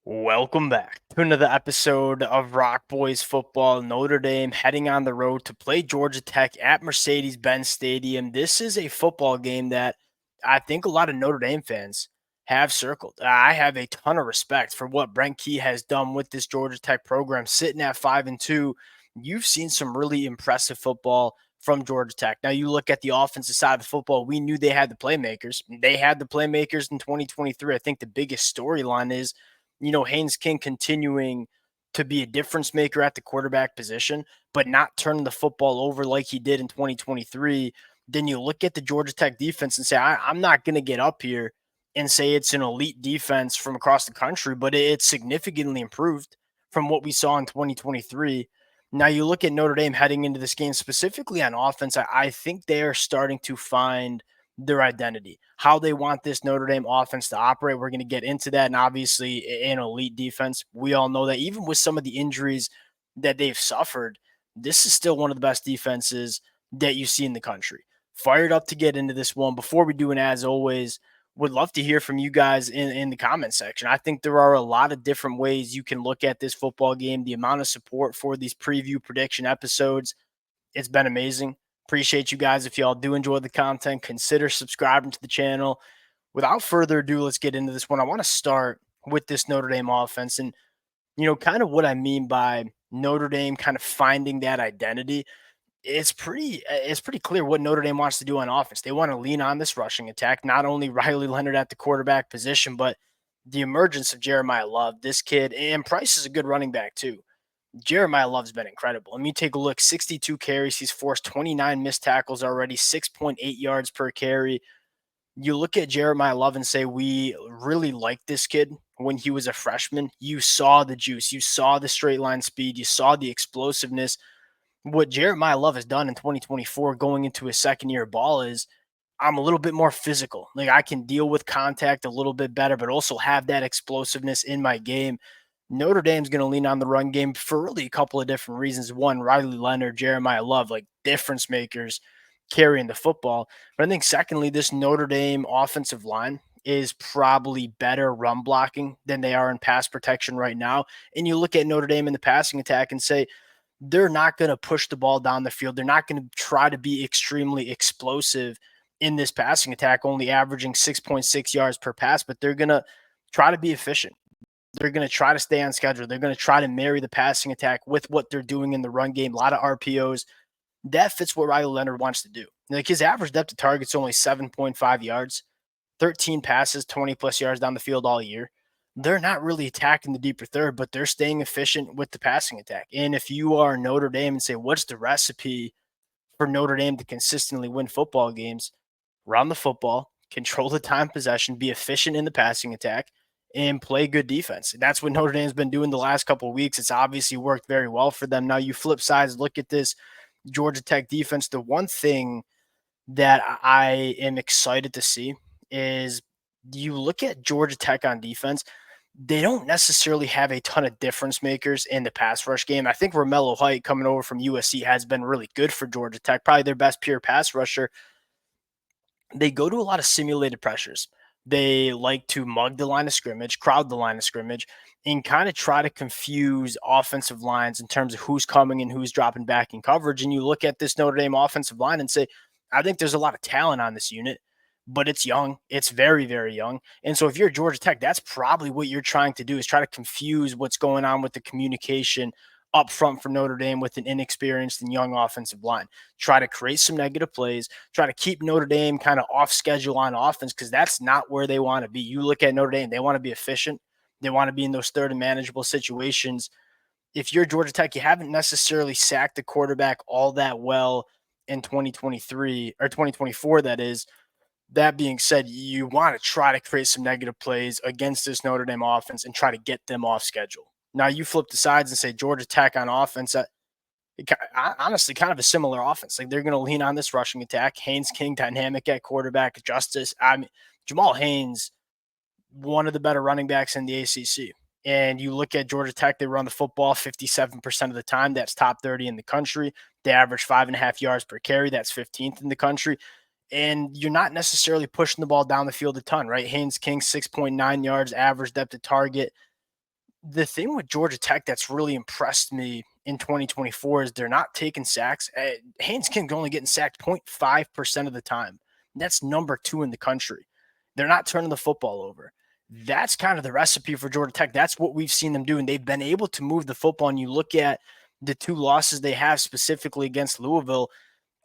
Welcome back to another episode of Rock Boys Football. Notre Dame heading on the road to play Georgia Tech at Mercedes-Benz Stadium. This is a football game that I think a lot of Notre Dame fans have circled. I have a ton of respect for what Brent Key has done with this Georgia Tech program, sitting at 5-2. You've seen some really impressive football from Georgia Tech. Now you look at the offensive side of the football. We knew they had the playmakers. They had the playmakers in 2023. I think the biggest storyline is Haynes King continuing to be a difference maker at the quarterback position, but not turning the football over like he did in 2023. Then you look at the Georgia Tech defense and say, I'm not going to get up here and say it's an elite defense from across the country, but it's significantly improved from what we saw in 2023. Now you look at Notre Dame heading into this game, specifically on offense. I think they are starting to find their identity, how they want this Notre Dame offense to operate. We're going to get into that. And obviously, an elite defense. We all know that even with some of the injuries that they've suffered, this is still one of the best defenses that you see in the country. Fired up to get into this one. Before we do, and as always, would love to hear from you guys in the comment section. I think there are a lot of different ways you can look at this football game. The amount of support for these preview prediction episodes, it's been amazing. Appreciate you guys. If y'all do enjoy the content, consider subscribing to the channel. Without further ado, let's get into this one. I want to start with this Notre Dame offense and, kind of what I mean by Notre Dame kind of finding that identity. It's pretty clear what Notre Dame wants to do on offense. They want to lean on this rushing attack, not only Riley Leonard at the quarterback position, but the emergence of Jeremiah Love, this kid, and Price is a good running back too. Jeremiah Love's been incredible. Let me take a look. 62 carries. He's forced 29 missed tackles already, 6.8 yards per carry. You look at Jeremiah Love and say, we really liked this kid when he was a freshman. You saw the juice. You saw the straight line speed. You saw the explosiveness. What Jeremiah Love has done in 2024 going into his second year of ball is I'm a little bit more physical. Like I can deal with contact a little bit better, but also have that explosiveness in my game. Notre Dame's going to lean on the run game for really a couple of different reasons. One, Riley Leonard, Jeremiah Love, like difference makers carrying the football. But I think secondly, this Notre Dame offensive line is probably better run blocking than they are in pass protection right now. And you look at Notre Dame in the passing attack and say, they're not going to push the ball down the field. They're not going to try to be extremely explosive in this passing attack, only averaging 6.6 yards per pass, but they're going to try to be efficient. They're going to try to stay on schedule. They're going to try to marry the passing attack with what they're doing in the run game. A lot of RPOs. That fits what Riley Leonard wants to do. Like his average depth of target's only 7.5 yards, 13 passes, 20 plus yards down the field all year. They're not really attacking the deeper third, but they're staying efficient with the passing attack. And if you are Notre Dame and say, what's the recipe for Notre Dame to consistently win football games? Run the football, control the time possession, be efficient in the passing attack, and play good defense. That's what Notre Dame's been doing the last couple of weeks. It's obviously worked very well for them. Now you flip sides, look at this Georgia Tech defense. The one thing that I am excited to see is you look at Georgia Tech on defense, they don't necessarily have a ton of difference makers in the pass rush game. I think Romello Height coming over from USC has been really good for Georgia Tech, probably their best pure pass rusher. They go to a lot of simulated pressures. They like to mug the line of scrimmage, crowd the line of scrimmage, and kind of try to confuse offensive lines in terms of who's coming and who's dropping back in coverage. And you look at this Notre Dame offensive line and say, I think there's a lot of talent on this unit, but it's young. It's very, very young. And so if you're Georgia Tech, that's probably what you're trying to do is try to confuse what's going on with the communication up front for Notre Dame with an inexperienced and young offensive line. Try to create some negative plays, try to keep Notre Dame kind of off schedule on offense because that's not where they want to be. You look at Notre Dame, they want to be efficient. They want to be in those third and manageable situations. If you're Georgia Tech, you haven't necessarily sacked the quarterback all that well in 2023 or 2024, that is. That being said, you want to try to create some negative plays against this Notre Dame offense and try to get them off schedule. Now you flip the sides and say Georgia Tech on offense. Honestly, kind of a similar offense. Like they're going to lean on this rushing attack. Haynes King, dynamic at quarterback. Justice. I mean, Jamal Haynes, one of the better running backs in the ACC. And you look at Georgia Tech, they run the football 57% of the time. That's top 30 in the country. They average 5.5 yards per carry. That's 15th in the country. And you're not necessarily pushing the ball down the field a ton, right? Haynes King, 6.9 yards, average depth of target. The thing with Georgia Tech that's really impressed me in 2024 is they're not taking sacks. Haynes King's only getting sacked 0.5% of the time. That's number 2 in the country. They're not turning the football over. That's kind of the recipe for Georgia Tech. That's what we've seen them do, and they've been able to move the football. And you look at the 2 losses they have specifically against Louisville,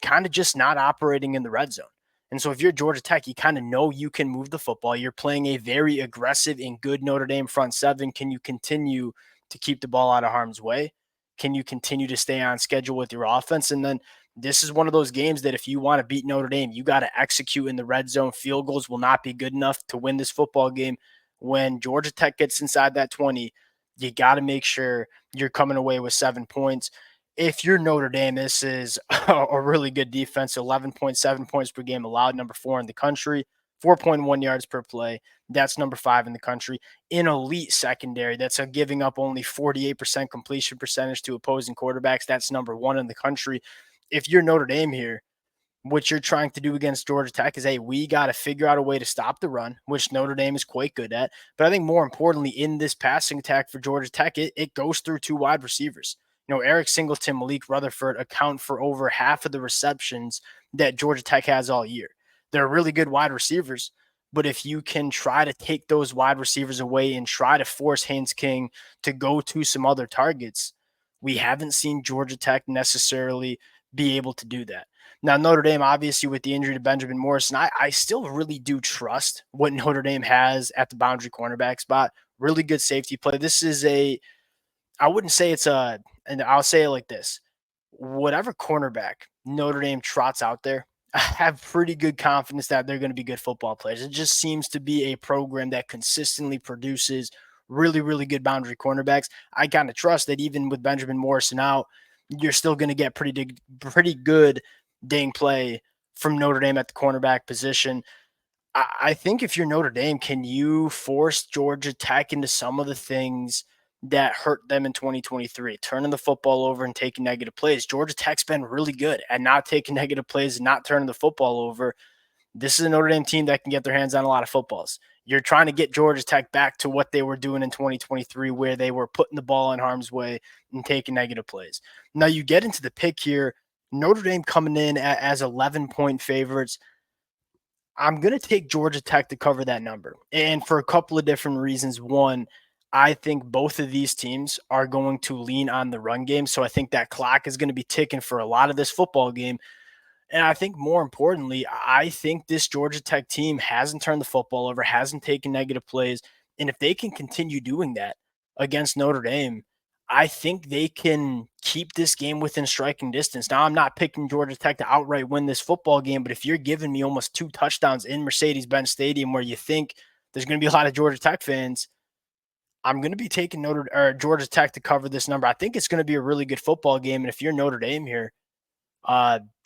kind of just not operating in the red zone. And so if you're Georgia Tech, you kind of know you can move the football. You're playing a very aggressive and good Notre Dame front seven. Can you continue to keep the ball out of harm's way? Can you continue to stay on schedule with your offense? And then this is one of those games that if you want to beat Notre Dame, you got to execute in the red zone. Field goals will not be good enough to win this football game. When Georgia Tech gets inside that 20, you got to make sure you're coming away with 7 points. If you're Notre Dame, this is a really good defense. 11.7 points per game allowed, number 4 in the country. 4.1 yards per play. That's number 5 in the country. In elite secondary, that's giving up only 48% completion percentage to opposing quarterbacks. That's number 1 in the country. If you're Notre Dame here, what you're trying to do against Georgia Tech is, hey, we got to figure out a way to stop the run, which Notre Dame is quite good at. But I think more importantly, in this passing attack for Georgia Tech, it goes through 2 wide receivers. Eric Singleton, Malik Rutherford account for over half of the receptions that Georgia Tech has all year. They're really good wide receivers, but if you can try to take those wide receivers away and try to force Haynes King to go to some other targets, we haven't seen Georgia Tech necessarily be able to do that. Now, Notre Dame, obviously, with the injury to Benjamin Morrison, I still really do trust what Notre Dame has at the boundary cornerback spot. Really good safety play. This is I wouldn't say it's and I'll say it like this: whatever cornerback Notre Dame trots out there, I have pretty good confidence that they're going to be good football players. It just seems to be a program that consistently produces really, really good boundary cornerbacks. I kind of trust that even with Benjamin Morrison out, you're still going to get pretty good dang play from Notre Dame at the cornerback position. I think if you're Notre Dame, can you force Georgia Tech into some of the things that hurt them in 2023, turning the football over and taking negative plays? Georgia Tech's been really good at not taking negative plays and not turning the football over. This is a Notre Dame team that can get their hands on a lot of footballs. You're trying to get Georgia Tech back to what they were doing in 2023, where they were putting the ball in harm's way and taking negative plays. Now you get into the pick here. Notre Dame coming in as 11-point favorites. I'm going to take Georgia Tech to cover that number. And for a couple of different reasons. One, I think both of these teams are going to lean on the run game. So I think that clock is going to be ticking for a lot of this football game. And I think more importantly, I think this Georgia Tech team hasn't turned the football over, hasn't taken negative plays. And if they can continue doing that against Notre Dame, I think they can keep this game within striking distance. Now, I'm not picking Georgia Tech to outright win this football game, but if you're giving me almost 2 touchdowns in Mercedes-Benz Stadium where you think there's going to be a lot of Georgia Tech fans, I'm going to be taking Georgia Tech to cover this number. I think it's going to be a really good football game. And if you're Notre Dame here,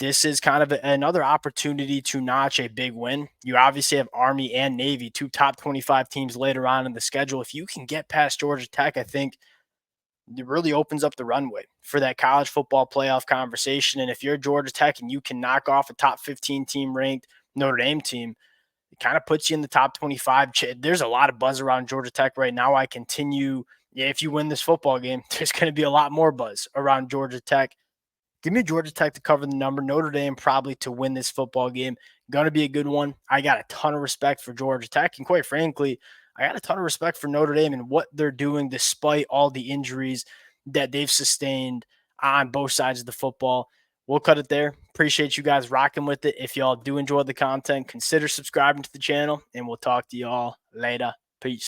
this is kind of another opportunity to notch a big win. You obviously have Army and Navy, 2 top 25 teams later on in the schedule. If you can get past Georgia Tech, I think it really opens up the runway for that college football playoff conversation. And if you're Georgia Tech and you can knock off a top 15 team ranked Notre Dame team, it kind of puts you in the top 25. There's a lot of buzz around Georgia Tech right now. If you win this football game, there's going to be a lot more buzz around Georgia Tech. Give me Georgia Tech to cover the number. Notre Dame probably to win this football game. Going to be a good one. I got a ton of respect for Georgia Tech. And quite frankly, I got a ton of respect for Notre Dame and what they're doing despite all the injuries that they've sustained on both sides of the football. We'll cut it there. Appreciate you guys rocking with it. If y'all do enjoy the content, consider subscribing to the channel, and we'll talk to y'all later. Peace.